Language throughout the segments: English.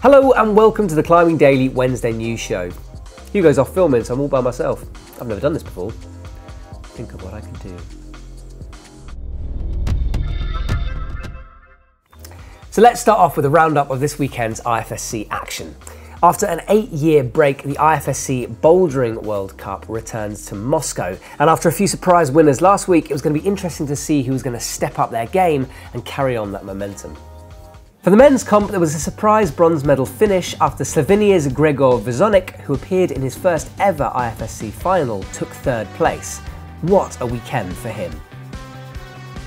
Hello and welcome to the Climbing Daily Wednesday news show. Hugo's off filming, so I'm all by myself. I've never done this before. Think of what I can do. So let's start off with a roundup of this weekend's IFSC action. After an 8-year break, the IFSC Bouldering World Cup returns to Moscow. And after a few surprise winners last week, it was going to be interesting to see who was going to step up their game and carry on that momentum. For the men's comp, there was a surprise bronze medal finish after Slovenia's Gregor Vezonik, who appeared in his first ever IFSC final, took third place. What a weekend for him.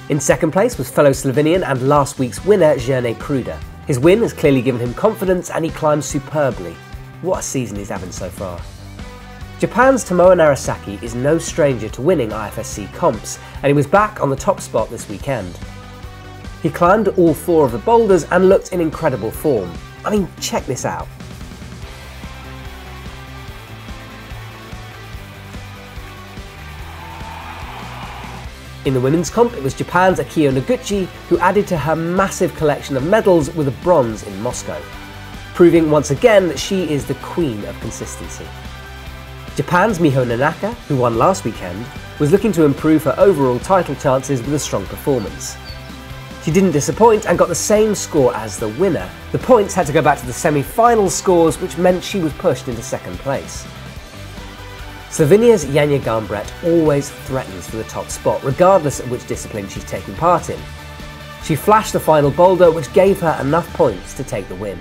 In second place was fellow Slovenian and last week's winner Giuliano. His win has clearly given him confidence and he climbs superbly. What a season he's having so far. Japan's Tomoe Narasaki is no stranger to winning IFSC comps, and he was back on the top spot this weekend. He climbed all 4 of the boulders and looked in incredible form. I mean, check this out. In the women's comp, it was Japan's Akio Noguchi who added to her massive collection of medals with a bronze in Moscow, proving once again that she is the queen of consistency. Japan's Miho Nanaka, who won last weekend, was looking to improve her overall title chances with a strong performance. She didn't disappoint and got the same score as the winner. The points had to go back to the semi-final scores, which meant she was pushed into second place. Slovenia's Janja Gambret always threatens for the top spot, regardless of which discipline she's taking part in. She flashed the final boulder, which gave her enough points to take the win.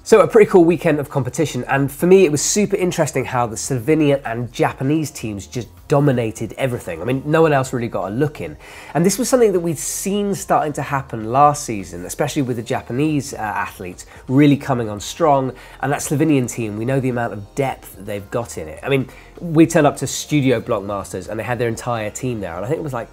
So a pretty cool weekend of competition, and for me it was super interesting how the Slovenian and Japanese teams just dominated everything. I mean, no one else really got a look in. And this was something that we'd seen starting to happen last season, especially with the Japanese athletes really coming on strong. And that Slovenian team, we know the amount of depth that they've got in it. I mean, we turned up to Studio Blockmasters and they had their entire team there, and I think it was like,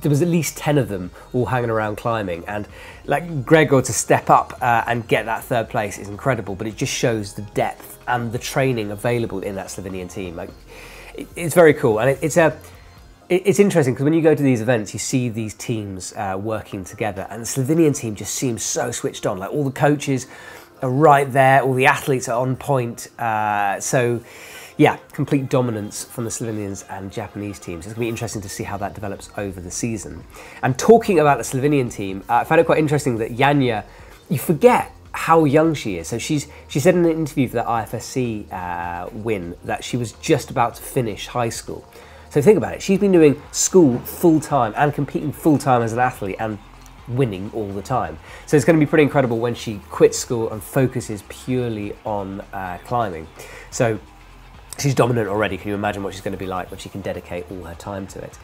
there was at least 10 of them all hanging around climbing, and like Gregor to step up and get that third place is incredible, but it just shows the depth and the training available in that Slovenian team. Like, it's very cool, and it's interesting because when you go to these events, you see these teams working together, and the Slovenian team just seems so switched on. Like, all the coaches are right there, all the athletes are on point, so yeah, complete dominance from the Slovenians and Japanese teams. It's going to be interesting to see how that develops over the season. And talking about the Slovenian team, I found it quite interesting that Janja, you forget how young she is. So she said in an interview for the IFSC win that she was just about to finish high school. So think about it, she's been doing school full-time and competing full-time as an athlete and winning all the time. So it's going to be pretty incredible when she quits school and focuses purely on climbing. So she's dominant already. Can you imagine what she's going to be like when she can dedicate all her time to it?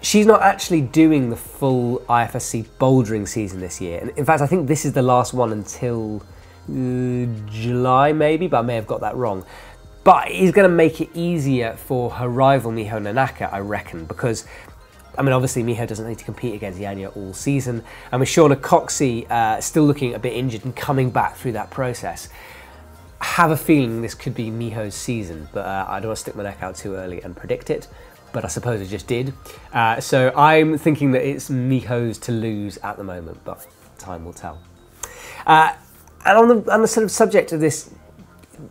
She's not actually doing the full IFSC bouldering season this year. And in fact, I think this is the last one until July maybe, but I may have got that wrong. But it's going to make it easier for her rival Miho Nanaka, I reckon, because I mean, obviously Miho doesn't need to compete against Janja all season. And with Shauna Coxey still looking a bit injured and coming back through that process, I have a feeling this could be Miho's season, but I don't want to stick my neck out too early and predict it, but I suppose I just did. So I'm thinking that it's Miho's to lose at the moment, but time will tell. And on the sort of subject of this,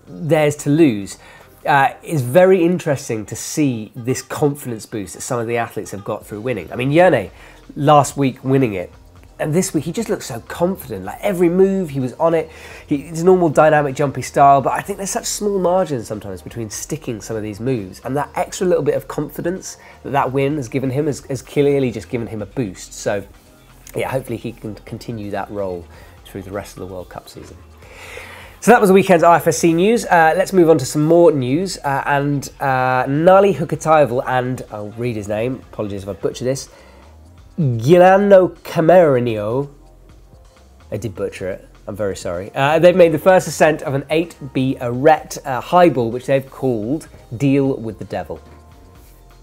theirs to lose, it's very interesting to see this confidence boost that some of the athletes have got through winning. I mean, Jerne, last week winning it, and this week he just looked so confident. Like, every move he was on it. It's normal dynamic jumpy style, but I think there's such small margins sometimes between sticking some of these moves, and that extra little bit of confidence that win has given him has clearly just given him a boost. So yeah, hopefully he can continue that role through the rest of the World Cup season. So that was the weekend's IFSC news. Let's move on to some more news. Nalle Hukkataival and, I'll read his name, apologies if I butcher this, Giuliano Cameroni, I did butcher it, I'm very sorry. They've made the first ascent of an 8B arete high ball, which they've called Deal with the Devil.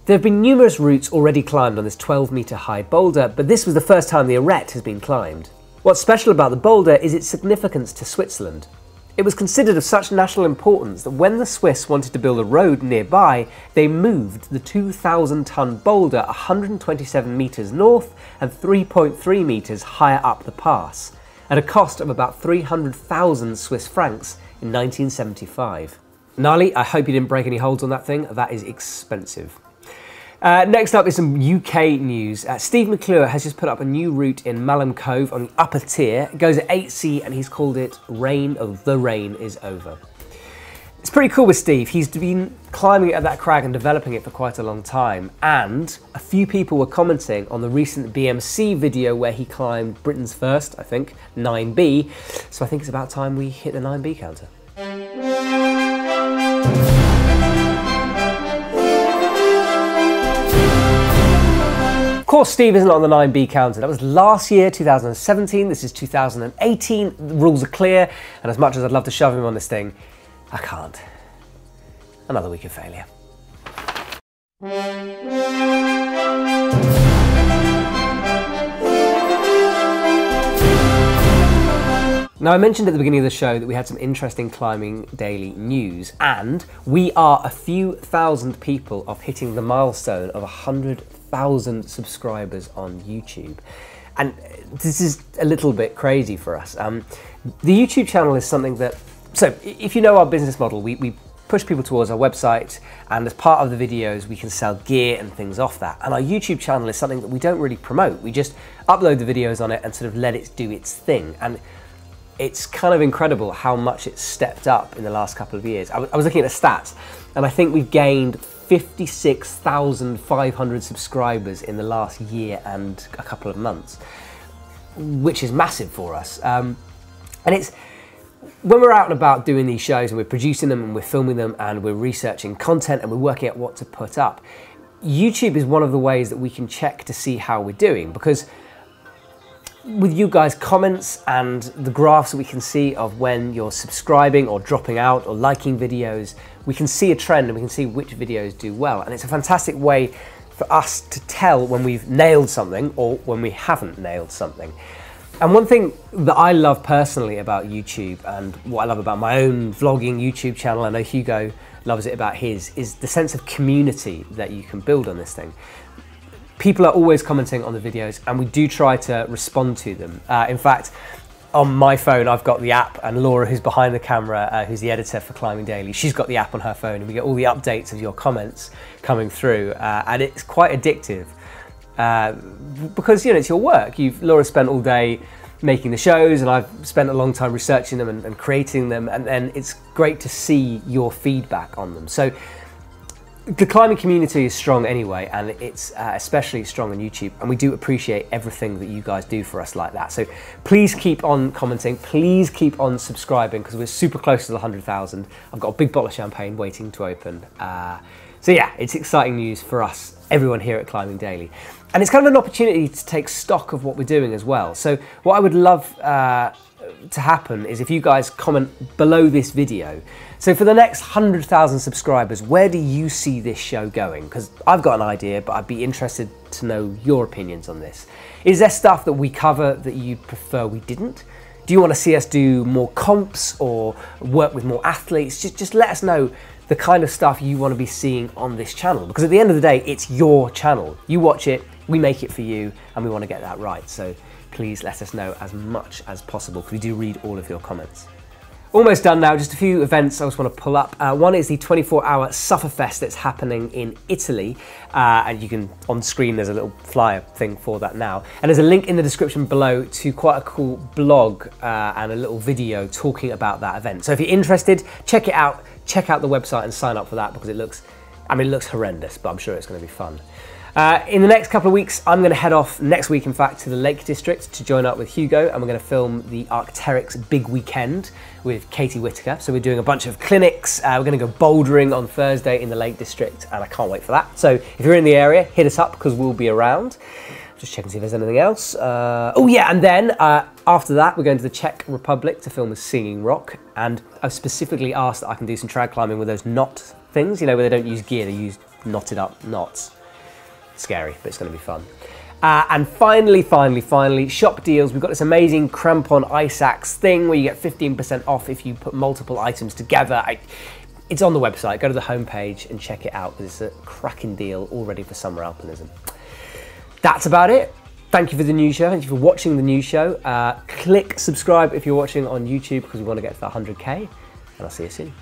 There have been numerous routes already climbed on this 12-metre high boulder, but this was the first time the arete has been climbed. What's special about the boulder is its significance to Switzerland. It was considered of such national importance that when the Swiss wanted to build a road nearby, they moved the 2,000-ton boulder 127 metres north and 3.3 metres higher up the pass. at a cost of about 300,000 Swiss francs in 1975. Gnarly, I hope you didn't break any holds on that thing. That is expensive. Next up is some UK news. Steve McClure has just put up a new route in Malham Cove on the upper tier. It goes at 8C and he's called it The Rain is Over. It's pretty cool with Steve. He's been climbing at that crag and developing it for quite a long time. And a few people were commenting on the recent BMC video where he climbed Britain's first, I think, 9B. So I think it's about time we hit the 9B counter. Of course, Steve isn't on the 9B counter. That was last year, 2017. This is 2018. The rules are clear, and as much as I'd love to shove him on this thing, I can't. Another week of failure. Now, I mentioned at the beginning of the show that we had some interesting Climbing Daily news, and we are a few thousand people off hitting the milestone of 100,000 subscribers on YouTube. And this is a little bit crazy for us. The YouTube channel is something that, so if you know our business model, we push people towards our website, and as part of the videos we can sell gear and things off that. And our YouTube channel is something that we don't really promote. We just upload the videos on it and sort of let it do its thing. And it's kind of incredible how much it's stepped up in the last couple of years. I was looking at the stats, and I think we've gained 56,500 subscribers in the last year and a couple of months, which is massive for us. And it's, when we're out and about doing these shows and we're producing them and we're filming them and we're researching content and we're working out what to put up, YouTube is one of the ways that we can check to see how we're doing, because with you guys' comments and the graphs that we can see of when you're subscribing or dropping out or liking videos, we can see a trend and we can see which videos do well. And it's a fantastic way for us to tell when we've nailed something or when we haven't nailed something. And one thing that I love personally about YouTube, and what I love about my own vlogging YouTube channel, I know Hugo loves it about his, is the sense of community that you can build on this thing. People are always commenting on the videos, and we do try to respond to them. In fact, on my phone, I've got the app, and Laura, who's behind the camera, who's the editor for Climbing Daily, she's got the app on her phone, and we get all the updates of your comments coming through, and it's quite addictive. Because, you know, it's your work. Laura spent all day making the shows, and I've spent a long time researching them and creating them, and then it's great to see your feedback on them. So the climbing community is strong anyway, and it's especially strong on YouTube, and we do appreciate everything that you guys do for us like that. So please keep on commenting, please keep on subscribing, because we're super close to the 100,000. I've got a big bottle of champagne waiting to open. So yeah, it's exciting news for us, everyone here at Climbing Daily. And it's kind of an opportunity to take stock of what we're doing as well. So what I would love to happen is if you guys comment below this video. So for the next 100,000 subscribers, where do you see this show going? Because I've got an idea, but I'd be interested to know your opinions on this. Is there stuff that we cover that you prefer we didn't? Do you want to see us do more comps or work with more athletes? Just let us know the kind of stuff you want to be seeing on this channel, because at the end of the day, it's your channel. You watch it, we make it for you, and we want to get that right. So please let us know as much as possible, because we do read all of your comments. Almost done now, just a few events I just want to pull up. One is the 24-hour Sufferfest that's happening in Italy, and you can, on screen there's a little flyer thing for that now. And there's a link in the description below to quite a cool blog and a little video talking about that event. So if you're interested, check it out, check out the website and sign up for that, because it looks, I mean, it looks horrendous, but I'm sure it's going to be fun. In the next couple of weeks, I'm going to head off next week, in fact, to the Lake District to join up with Hugo, and we're going to film the Arc'teryx Big Weekend with Katie Whitaker. So we're doing a bunch of clinics. We're going to go bouldering on Thursday in the Lake District, and I can't wait for that. So if you're in the area, hit us up, because we'll be around. Just check and see if there's anything else. Oh yeah, and then after that, we're going to the Czech Republic to film with Singing Rock, and I've specifically asked that I can do some trad climbing with those knot things, you know, where they don't use gear, they use knotted up knots. Scary, but it's going to be fun. And finally, shop deals. We've got this amazing crampon ice axe thing where you get 15% off if you put multiple items together. It's on the website. Go to the homepage and check it out, because it's a cracking deal all ready for summer alpinism. That's about it. thank you for the news show. Thank you for watching the news show. Click subscribe if you're watching on YouTube because we want to get to that 100K, and I'll see you soon.